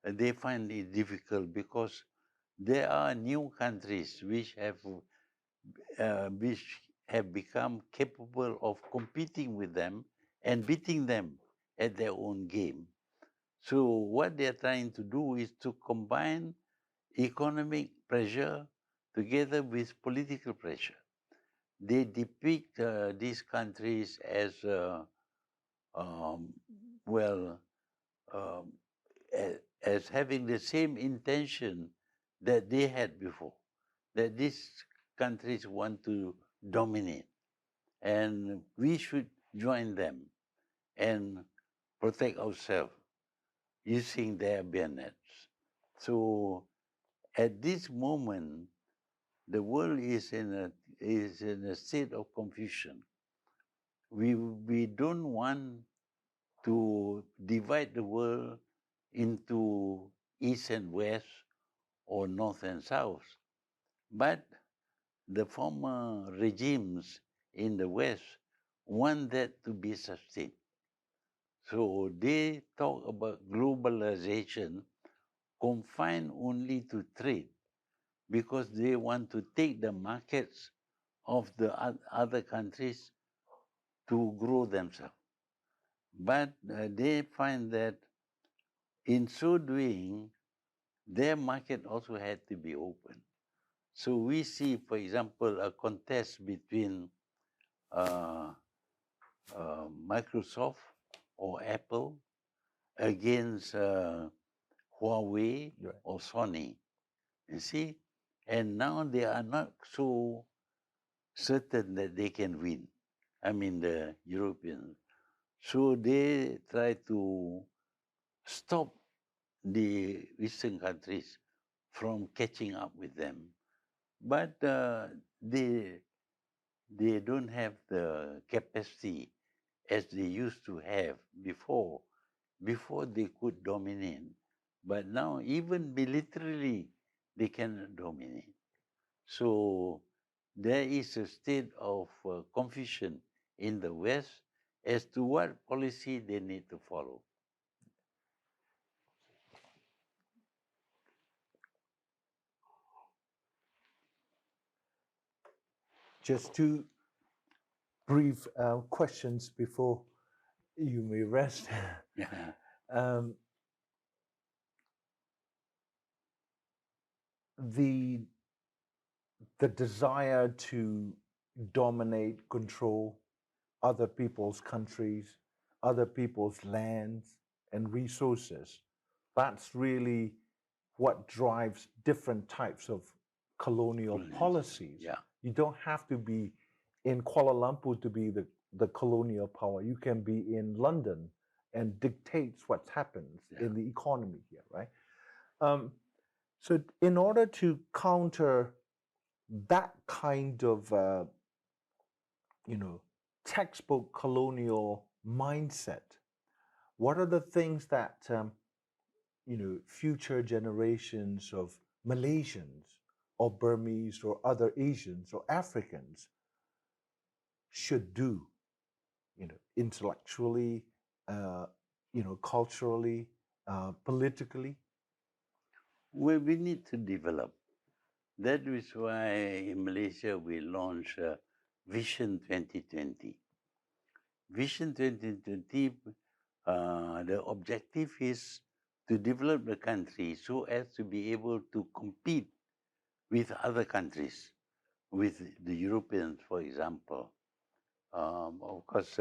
they find it difficult because there are new countries which have become capable of competing with them and beating them at their own game. So what they're trying to do is to combine economic pressure together with political pressure. They depict these countries as um, well um, as having the same intention that they had before, that these countries want to dominate, and we should join them and protect ourselves using their bayonets. So at this moment, the world is in a state of confusion. We don't want to divide the world into east and west or north and south, but the former regimes in the west want that to be sustained. So they talk about globalization confined only to trade because they want to take the markets of the other countries to grow themselves. But they find that in so doing, their market also had to be open. So we see, for example, a contest between uh, Microsoft or Apple against Huawei or Sony. You see? And now they are not so certain that they can win. I mean, the Europeans. So they try to stop the Western countries from catching up with them. But they don't have the capacity as they used to have before. Before they could dominate. But now, even militarily, they cannot dominate. So there is a state of confusion in the West as to what policy they need to follow. Just two brief questions before you may rest. um, the desire to dominate, control other people's countries, other people's lands and resources, that's really what drives different types of colonial policies. Yeah. You don't have to be in Kuala Lumpur to be the colonial power. You can be in London and dictates what happens in the economy here, right? So in order to counter that kind of, textbook colonial mindset, what are the things that future generations of Malaysians or Burmese or other Asians or Africans should do, intellectually, culturally, politically? Well, we need to develop. That is why in Malaysia we launched Vision 2020. Vision 2020, the objective is to develop the country so as to be able to compete with other countries, with the Europeans, for example. Of course,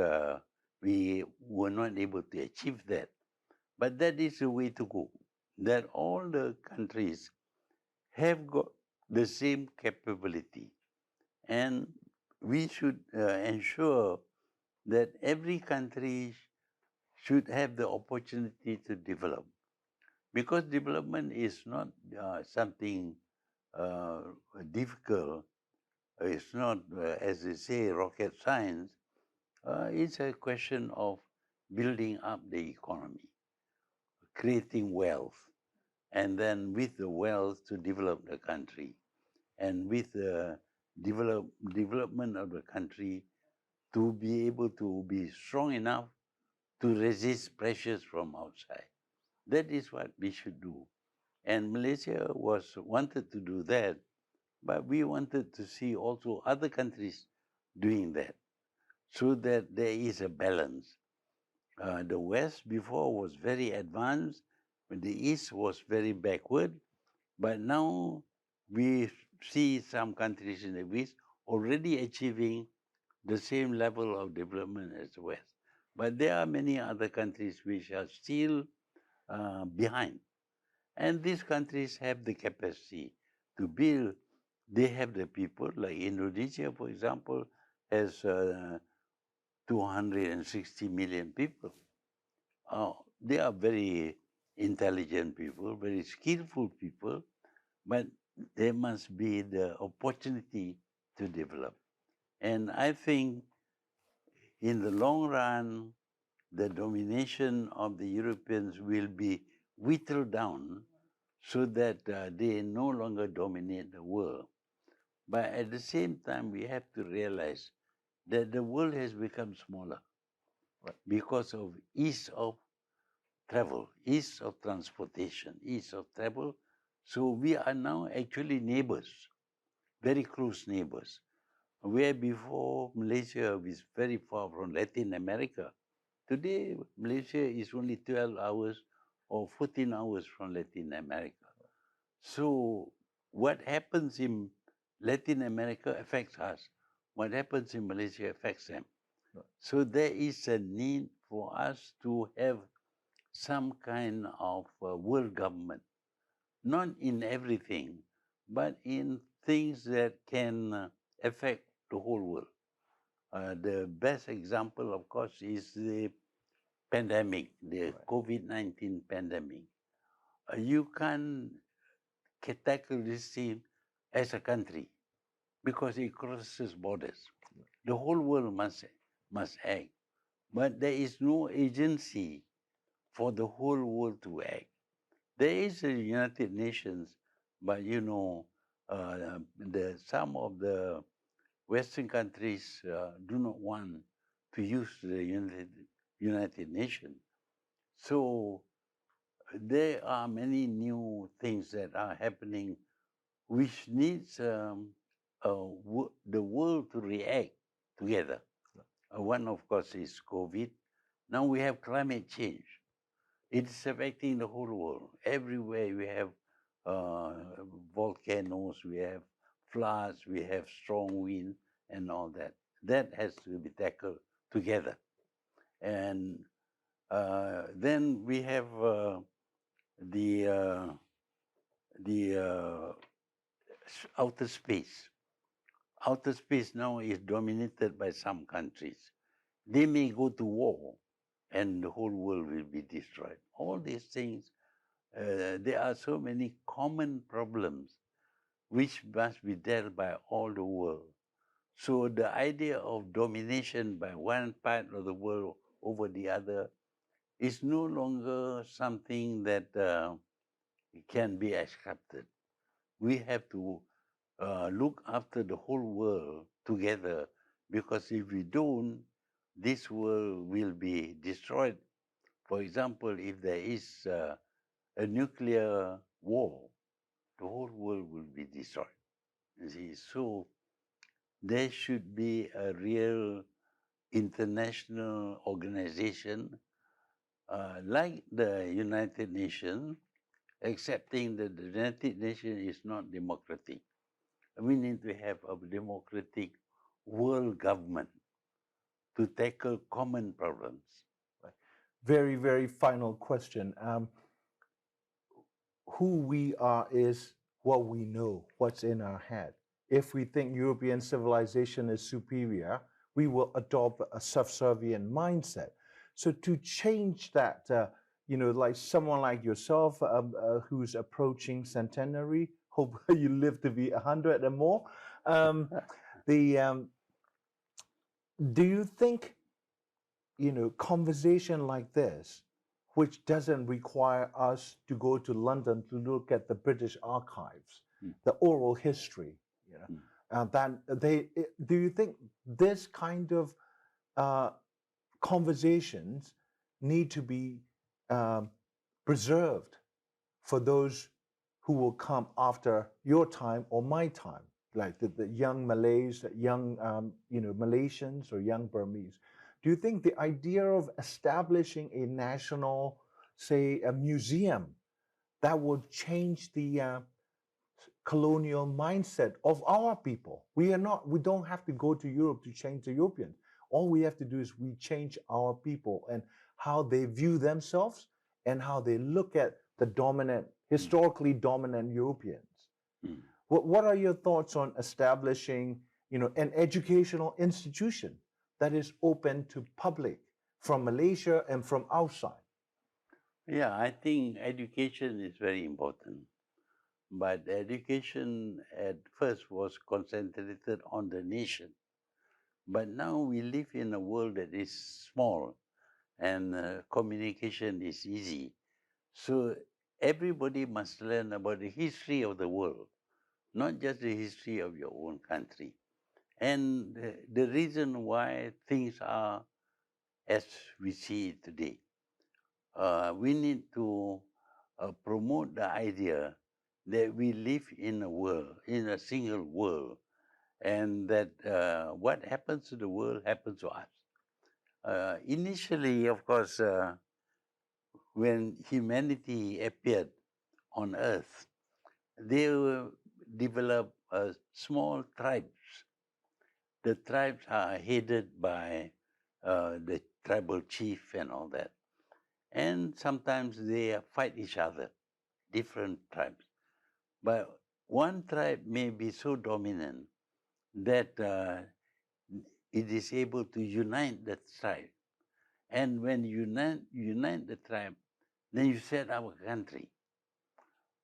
we were not able to achieve that, but that is the way to go. That all the countries have got the same capability, and we should ensure that every country should have the opportunity to develop. Because development is not something uh, difficult, it's not, as they say, rocket science. It's a question of building up the economy, creating wealth, and then with the wealth to develop the country. And with the development of the country to be able to be strong enough to resist pressures from outside. That is what we should do. And Malaysia wanted to do that, but we wanted to see also other countries doing that, so that there is a balance. The West before was very advanced, when the East was very backward, but now we see some countries in the West already achieving the same level of development as the West. But there are many other countries which are still behind. And these countries have the capacity to build. They have the people, like Indonesia, for example, has 260 million people. They are very intelligent people, very skillful people, but there must be the opportunity to develop. And I think in the long run, the domination of the Europeans will be whittled down so that they no longer dominate the world. But at the same time, we have to realize that the world has become smaller because of ease of travel, ease of transportation, ease of travel. So we are now actually neighbors, very close neighbors. Where before Malaysia was very far from Latin America, today Malaysia is only 12 hours or 14 hours from Latin America. So what happens in Latin America affects us. What happens in Malaysia affects them. So there is a need for us to have some kind of world government, not in everything, but in things that can affect the whole world. The best example, of course, is the pandemic, the COVID-19 pandemic. You can't tackle this thing as a country because it crosses borders. The whole world must act. But there is no agency for the whole world to act. There is a United Nations, but some of the Western countries do not want to use the United Nations. So there are many new things that are happening which needs the world to react together. One, of course, is COVID. Now we have climate change. It is affecting the whole world. Everywhere we have volcanoes, we have floods, we have strong wind, and all that. That has to be tackled together. And then we have the outer space. Outer space now is dominated by some countries. They may go to war, and the whole world will be destroyed. All these things, there are so many common problems which must be dealt by all the world. So the idea of domination by one part of the world over the other is no longer something that can be accepted. We have to look after the whole world together, because if we don't, this world will be destroyed. For example, if there is a nuclear war, the whole world will be destroyed. You see, so there should be a real international organization like the United Nations, accepting that the United Nations is not democratic. We need to have a democratic world government to tackle common problems. Very, very final question. Who we are is what we know, what's in our head. If we think European civilization is superior, we will adopt a subservient mindset. So to change that, like someone like yourself who's approaching centenary, hope you live to be 100 and more. Do you think, conversation like this, which doesn't require us to go to London to look at the British archives, the oral history, do you think this kind of conversations need to be preserved for those who will come after your time or my time, like the young Malays, young Malaysians or young Burmese? Do you think the idea of establishing a national, say, a museum that would change the colonial mindset of our people? We don't have to go to Europe to change the Europeans. All we have to do is we change our people and how they view themselves and how they look at the dominant, historically dominant Europeans. What are your thoughts on establishing, an educational institution that is open to public from Malaysia and from outside? Yeah, I think education is very important. But education at first was concentrated on the nation. But now we live in a world that is small and communication is easy. So everybody must learn about the history of the world, not just the history of your own country. And the reason why things are as we see it today. We need to promote the idea that we live in a world, in a single world, and that what happens to the world happens to us. Initially, of course, when humanity appeared on Earth, they developed small tribes. The tribes are headed by the tribal chief and all that. And sometimes they fight each other, different tribes. But one tribe may be so dominant that it is able to unite the tribe. And when you unite the tribe, then you set up a country,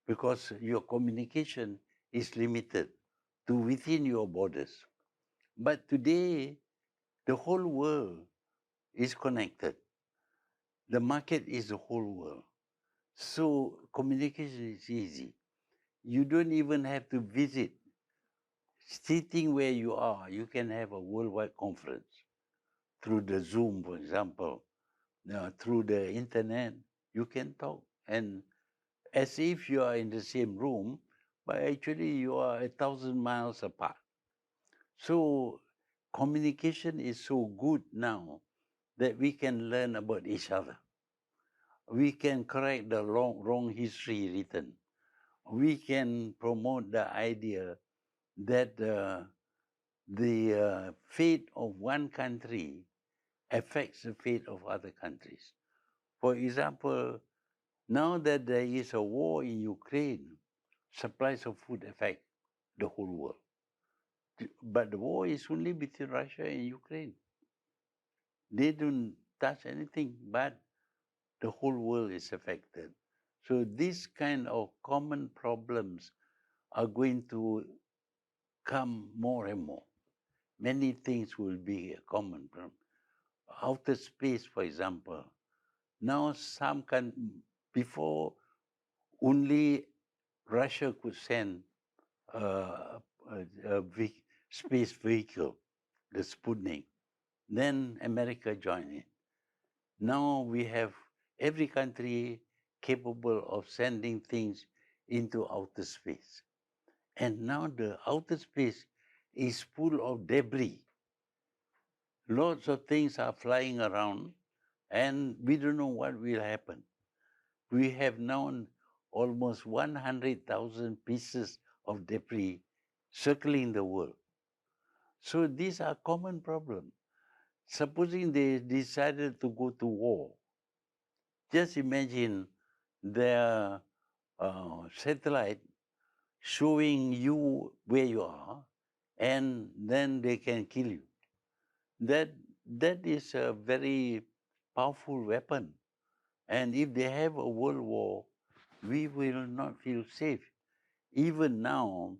because your communication is limited to within your borders. But today, the whole world is connected. The market is the whole world. So communication is easy. You don't even have to visit. Sitting where you are, you can have a worldwide conference through the Zoom, for example, through the internet. You can talk, and as if you are in the same room, but actually you are 1,000 miles apart. So communication is so good now that we can learn about each other. We can correct the wrong history written. We can promote the idea that the fate of one country affects the fate of other countries. For example, now that there is a war in Ukraine, supplies of food affect the whole world. But the war is only between Russia and Ukraine. They don't touch anything, but the whole world is affected. So these kind of common problems are going to come more and more. Many things will be a common problem. Outer space, for example, Now before only Russia could send a space vehicle, the Sputnik. Then America joined in. Now we have every country capable of sending things into outer space. And now the outer space is full of debris. Lots of things are flying around, and we don't know what will happen. We have known almost 100,000 pieces of debris circling the world. So these are common problems. Supposing they decided to go to war, just imagine their satellite showing you where you are, and then they can kill you. That is a very powerful weapon. And if they have a world war, we will not feel safe. Even now,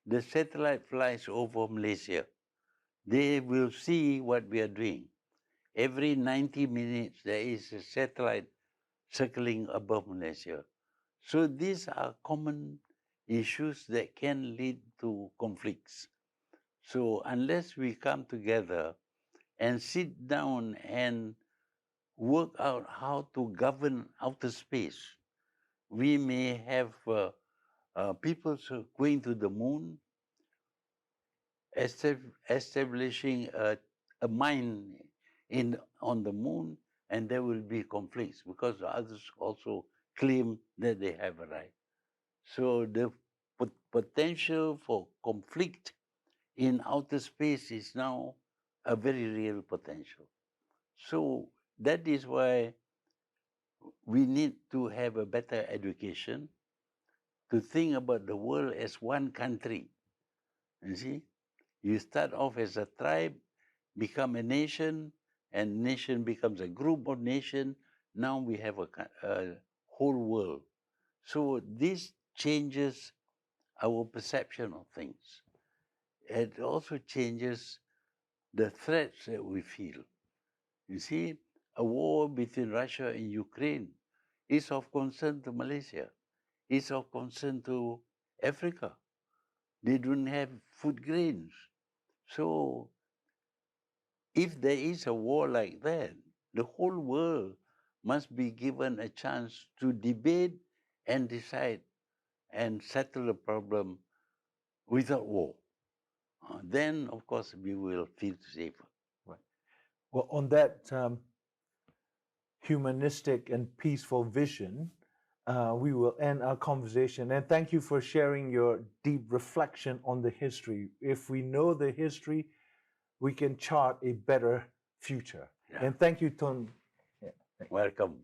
the satellite flies over Malaysia. They will see what we are doing. Every 90 minutes, there is a satellite circling above Malaysia. So these are common issues that can lead to conflicts. So unless we come together and sit down and work out how to govern outer space, we may have people going to the moon, establishing a mine on the moon, and there will be conflicts because others also claim that they have a right. So the potential for conflict in outer space is now a very real potential. So that is why we need to have a better education, to think about the world as one country. You see, you start off as a tribe, become a nation, and nation becomes a group of nations. Now we have a whole world. So this changes our perception of things. It also changes the threats that we feel. You see, a war between Russia and Ukraine is of concern to Malaysia, is of concern to Africa. They don't have food grains. So if there is a war like that, the whole world must be given a chance to debate and decide and settle the problem without war. Then, of course, we will feel safer. Right. Well, on that humanistic and peaceful vision, we will end our conversation. And thank you for sharing your deep reflection on the history. If we know the history, we can chart a better future. Yeah. And thank you, Ton. Welcome.